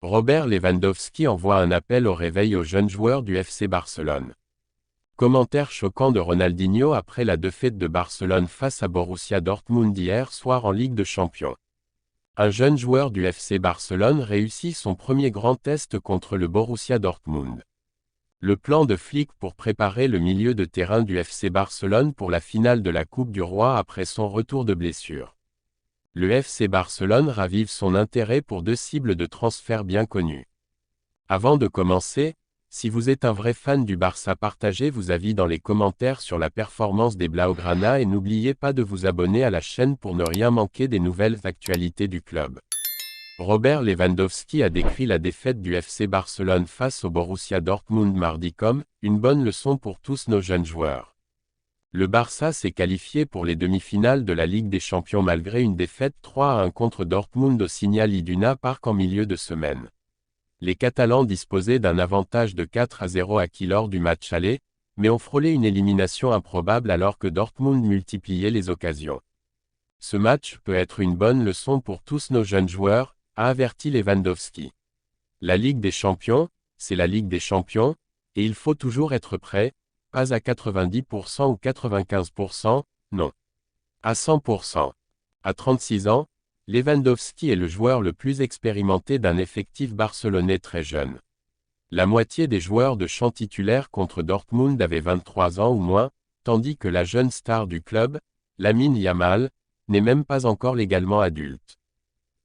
Robert Lewandowski envoie un appel au réveil aux jeunes joueurs du FC Barcelone. Commentaire choquant de Ronaldinho après la défaite de Barcelone face à Borussia Dortmund hier soir en Ligue des Champions. Un jeune joueur du FC Barcelone réussit son premier grand test contre le Borussia Dortmund. Le plan de Flick pour préparer le milieu de terrain du FC Barcelone pour la finale de la Coupe du Roi après son retour de blessure. Le FC Barcelone ravive son intérêt pour deux cibles de transfert bien connues. Avant de commencer, si vous êtes un vrai fan du Barça, partagez vos avis dans les commentaires sur la performance des Blaugrana et n'oubliez pas de vous abonner à la chaîne pour ne rien manquer des nouvelles actualités du club. Robert Lewandowski a décrit la défaite du FC Barcelone face au Borussia Dortmund mardi comme « une bonne leçon pour tous nos jeunes joueurs ». Le Barça s'est qualifié pour les demi-finales de la Ligue des Champions malgré une défaite 3-1 contre Dortmund au Signal Iduna Park en milieu de semaine. Les Catalans disposaient d'un avantage de 4-0 acquis lors du match aller, mais ont frôlé une élimination improbable alors que Dortmund multipliait les occasions. Ce match peut être une bonne leçon pour tous nos jeunes joueurs, a averti Lewandowski. La Ligue des Champions, c'est la Ligue des Champions, et il faut toujours être prêt, pas à 90% ou 95%, non. À 100%. À 36 ans, Lewandowski est le joueur le plus expérimenté d'un effectif barcelonais très jeune. La moitié des joueurs de champ titulaires contre Dortmund avaient 23 ans ou moins, tandis que la jeune star du club, Lamine Yamal, n'est même pas encore légalement adulte.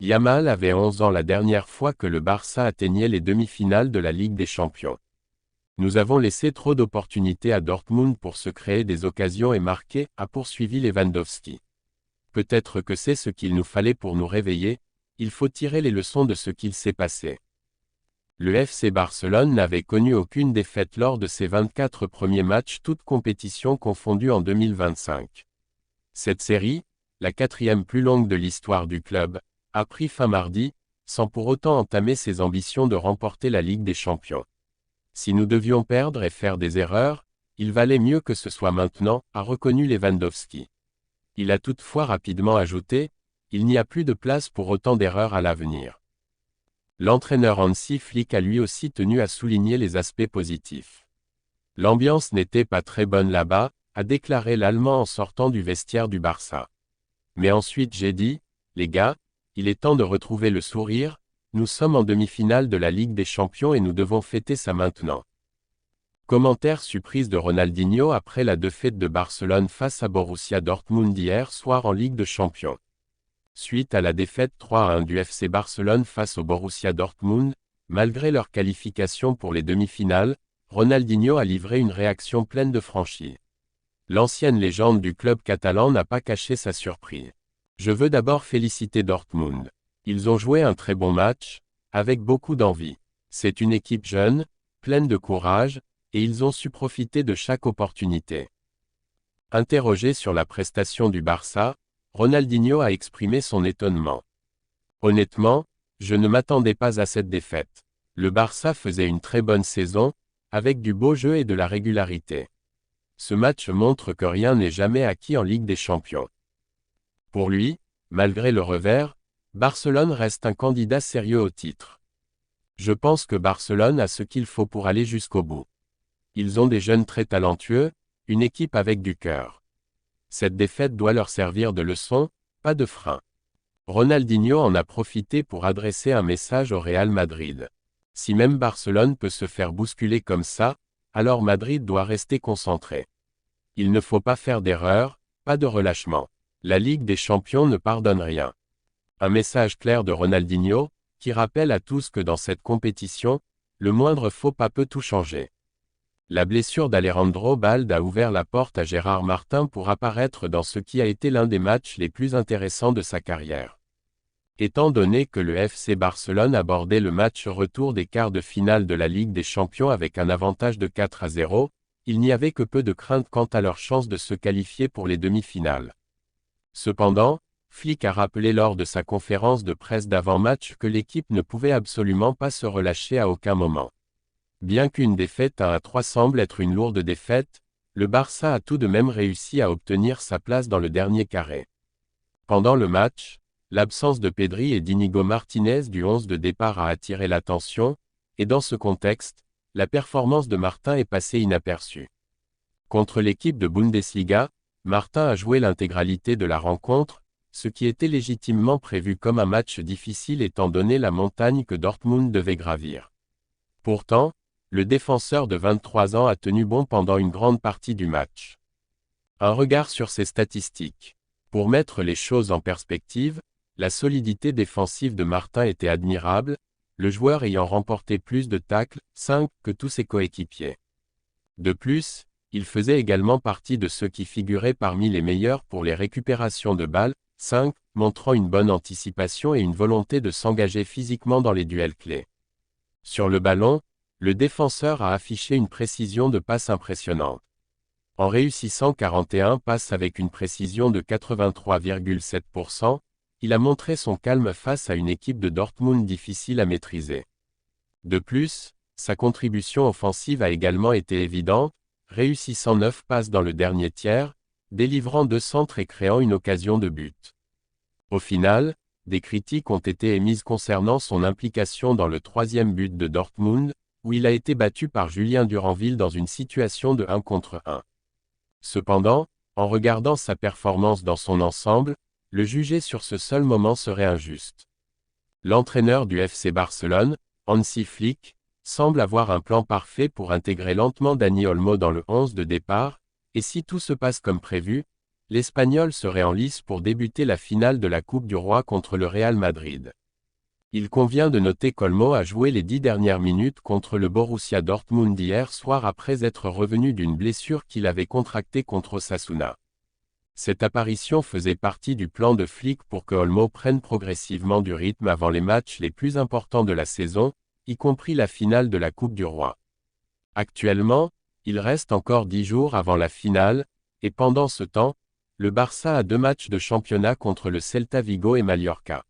Yamal avait 11 ans la dernière fois que le Barça atteignait les demi-finales de la Ligue des Champions. Nous avons laissé trop d'opportunités à Dortmund pour se créer des occasions et marquer, a poursuivi Lewandowski. Peut-être que c'est ce qu'il nous fallait pour nous réveiller, il faut tirer les leçons de ce qu'il s'est passé. Le FC Barcelone n'avait connu aucune défaite lors de ses 24 premiers matchs toutes compétitions confondues en 2025. Cette série, la quatrième plus longue de l'histoire du club, a pris fin mardi, sans pour autant entamer ses ambitions de remporter la Ligue des Champions. Si nous devions perdre et faire des erreurs, il valait mieux que ce soit maintenant, a reconnu Lewandowski. Il a toutefois rapidement ajouté, il n'y a plus de place pour autant d'erreurs à l'avenir. L'entraîneur Hansi Flick a lui aussi tenu à souligner les aspects positifs. L'ambiance n'était pas très bonne là-bas, a déclaré l'Allemand en sortant du vestiaire du Barça. Mais ensuite j'ai dit, les gars, il est temps de retrouver le sourire, nous sommes en demi-finale de la Ligue des Champions et nous devons fêter ça maintenant. Commentaire surprise de Ronaldinho après la défaite de Barcelone face à Borussia Dortmund hier soir en Ligue des Champions. Suite à la défaite 3-1 du FC Barcelone face au Borussia Dortmund, malgré leur qualification pour les demi-finales, Ronaldinho a livré une réaction pleine de franchise. L'ancienne légende du club catalan n'a pas caché sa surprise. Je veux d'abord féliciter Dortmund. Ils ont joué un très bon match, avec beaucoup d'envie. C'est une équipe jeune, pleine de courage, et ils ont su profiter de chaque opportunité. Interrogé sur la prestation du Barça, Ronaldinho a exprimé son étonnement. Honnêtement, je ne m'attendais pas à cette défaite. Le Barça faisait une très bonne saison, avec du beau jeu et de la régularité. Ce match montre que rien n'est jamais acquis en Ligue des Champions. Pour lui, malgré le revers, Barcelone reste un candidat sérieux au titre. Je pense que Barcelone a ce qu'il faut pour aller jusqu'au bout. Ils ont des jeunes très talentueux, une équipe avec du cœur. Cette défaite doit leur servir de leçon, pas de frein. Ronaldinho en a profité pour adresser un message au Real Madrid. Si même Barcelone peut se faire bousculer comme ça, alors Madrid doit rester concentré. Il ne faut pas faire d'erreur, pas de relâchement. La Ligue des Champions ne pardonne rien. Un message clair de Ronaldinho, qui rappelle à tous que dans cette compétition, le moindre faux pas peut tout changer. La blessure d'Alejandro Balde a ouvert la porte à Gérard Martin pour apparaître dans ce qui a été l'un des matchs les plus intéressants de sa carrière. Étant donné que le FC Barcelone abordait le match retour des quarts de finale de la Ligue des Champions avec un avantage de 4-0, il n'y avait que peu de crainte quant à leur chance de se qualifier pour les demi-finales. Cependant, Flick a rappelé lors de sa conférence de presse d'avant-match que l'équipe ne pouvait absolument pas se relâcher à aucun moment. Bien qu'une défaite à 1-3 semble être une lourde défaite, le Barça a tout de même réussi à obtenir sa place dans le dernier carré. Pendant le match, L'absence de Pedri et d'Inigo Martinez du 11 de départ a attiré l'attention, et dans ce contexte, la performance de Martin est passée inaperçue. Contre l'équipe de Bundesliga, Martin a joué l'intégralité de la rencontre, ce qui était légitimement prévu comme un match difficile étant donné la montagne que Dortmund devait gravir. Pourtant, le défenseur de 23 ans a tenu bon pendant une grande partie du match. Un regard sur ses statistiques. Pour mettre les choses en perspective, la solidité défensive de Martin était admirable, le joueur ayant remporté plus de tacles, 5, que tous ses coéquipiers. De plus, il faisait également partie de ceux qui figuraient parmi les meilleurs pour les récupérations de balles, 5, montrant une bonne anticipation et une volonté de s'engager physiquement dans les duels clés. Sur le ballon, le défenseur a affiché une précision de passe impressionnante. En réussissant 41 passes avec une précision de 83,7%, il a montré son calme face à une équipe de Dortmund difficile à maîtriser. De plus, sa contribution offensive a également été évidente, réussissant 9 passes dans le dernier tiers, délivrant 2 centres et créant une occasion de but. Au final, des critiques ont été émises concernant son implication dans le 3e but de Dortmund, où il a été battu par Julien Duranville dans une situation de 1 contre 1. Cependant, en regardant sa performance dans son ensemble, le juger sur ce seul moment serait injuste. L'entraîneur du FC Barcelone, Hansi Flick, semble avoir un plan parfait pour intégrer lentement Dani Olmo dans le 11 de départ, et si tout se passe comme prévu, l'Espagnol serait en lice pour débuter la finale de la Coupe du Roi contre le Real Madrid. Il convient de noter qu'Olmo a joué les 10 dernières minutes contre le Borussia Dortmund hier soir après être revenu d'une blessure qu'il avait contractée contre Osasuna. Cette apparition faisait partie du plan de Flick pour que Olmo prenne progressivement du rythme avant les matchs les plus importants de la saison, y compris la finale de la Coupe du Roi. Actuellement, il reste encore 10 jours avant la finale, et pendant ce temps, le Barça a 2 matchs de championnat contre le Celta Vigo et Mallorca.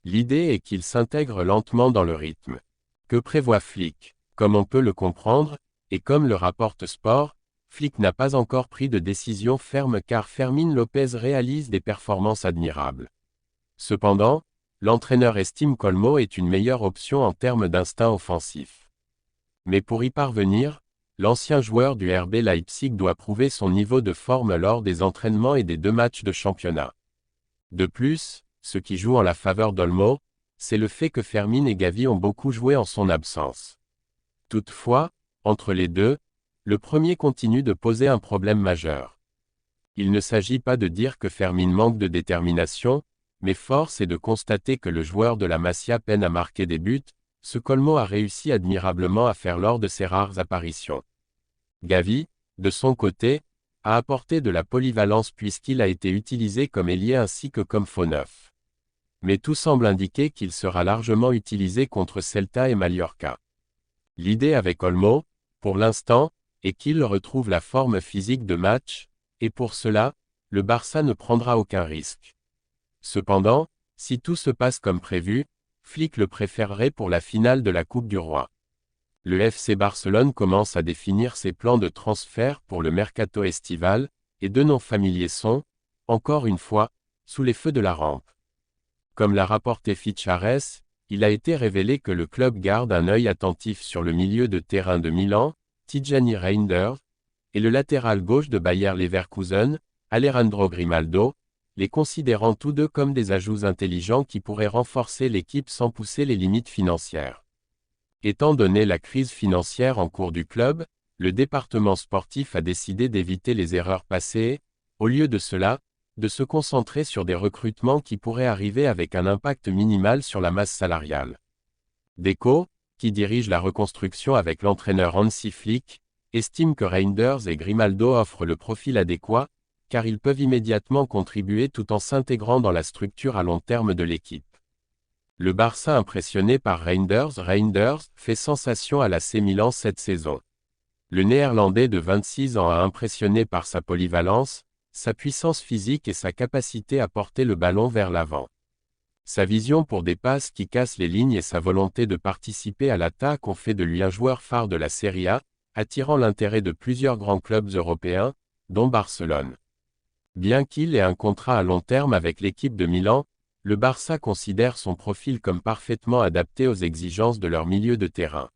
L'idée est qu'il s'intègre lentement dans le rythme. Que prévoit Flick? Comme on peut le comprendre, et comme le rapporte Sport, Flick n'a pas encore pris de décision ferme car Fermín López réalise des performances admirables. Cependant, l'entraîneur estime qu'Olmo est une meilleure option en termes d'instinct offensif. Mais pour y parvenir, l'ancien joueur du RB Leipzig doit prouver son niveau de forme lors des entraînements et des 2 matchs de championnat. De plus, ce qui joue en la faveur d'Olmo, c'est le fait que Fermín et Gavi ont beaucoup joué en son absence. Toutefois, entre les deux, le premier continue de poser un problème majeur. Il ne s'agit pas de dire que Fermín manque de détermination, mais force est de constater que le joueur de la Masia peine à marquer des buts, ce qu'Olmo a réussi admirablement à faire lors de ses rares apparitions. Gavi, de son côté, a apporté de la polyvalence puisqu'il a été utilisé comme ailier ainsi que comme faux neuf. Mais tout semble indiquer qu'il sera largement utilisé contre Celta et Mallorca. L'idée avec Olmo, pour l'instant, est qu'il retrouve la forme physique de match, et pour cela, le Barça ne prendra aucun risque. Cependant, si tout se passe comme prévu, Flick le préférerait pour la finale de la Coupe du Roi. Le FC Barcelone commence à définir ses plans de transfert pour le mercato estival, et 2 noms familiers sont, encore une fois, sous les feux de la rampe. Comme l'a rapporté Fichares, il a été révélé que le club garde un œil attentif sur le milieu de terrain de Milan, Tijani Reinders, et le latéral gauche de Bayer Leverkusen, Alejandro Grimaldo, les considérant tous deux comme des ajouts intelligents qui pourraient renforcer l'équipe sans pousser les limites financières. Étant donné la crise financière en cours du club, le département sportif a décidé d'éviter les erreurs passées, au lieu de cela, de se concentrer sur des recrutements qui pourraient arriver avec un impact minimal sur la masse salariale. Deco, qui dirige la reconstruction avec l'entraîneur Hansi Flick, estime que Reinders et Grimaldo offrent le profil adéquat, car ils peuvent immédiatement contribuer tout en s'intégrant dans la structure à long terme de l'équipe. Le Barça impressionné par Reinders fait sensation à l'AC Milan cette saison. Le Néerlandais de 26 ans a impressionné par sa polyvalence, sa puissance physique et sa capacité à porter le ballon vers l'avant. Sa vision pour des passes qui cassent les lignes et sa volonté de participer à l'attaque ont fait de lui un joueur phare de la Serie A, attirant l'intérêt de plusieurs grands clubs européens, dont Barcelone. Bien qu'il ait un contrat à long terme avec l'équipe de Milan, le Barça considère son profil comme parfaitement adapté aux exigences de leur milieu de terrain.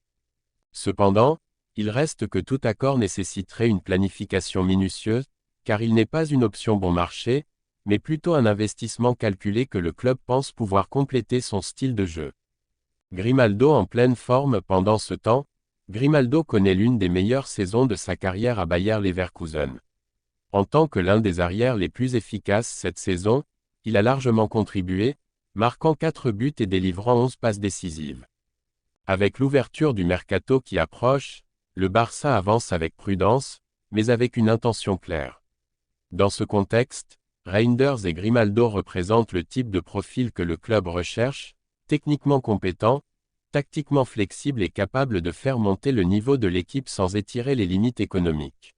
Cependant, il reste que tout accord nécessiterait une planification minutieuse, car il n'est pas une option bon marché, mais plutôt un investissement calculé que le club pense pouvoir compléter son style de jeu. Grimaldo en pleine forme pendant ce temps, Grimaldo connaît l'une des meilleures saisons de sa carrière à Bayer Leverkusen. En tant que l'un des arrières les plus efficaces cette saison, il a largement contribué, marquant 4 buts et délivrant 11 passes décisives. Avec l'ouverture du mercato qui approche, le Barça avance avec prudence, mais avec une intention claire. Dans ce contexte, Reinders et Grimaldo représentent le type de profil que le club recherche, techniquement compétent, tactiquement flexible et capable de faire monter le niveau de l'équipe sans étirer les limites économiques.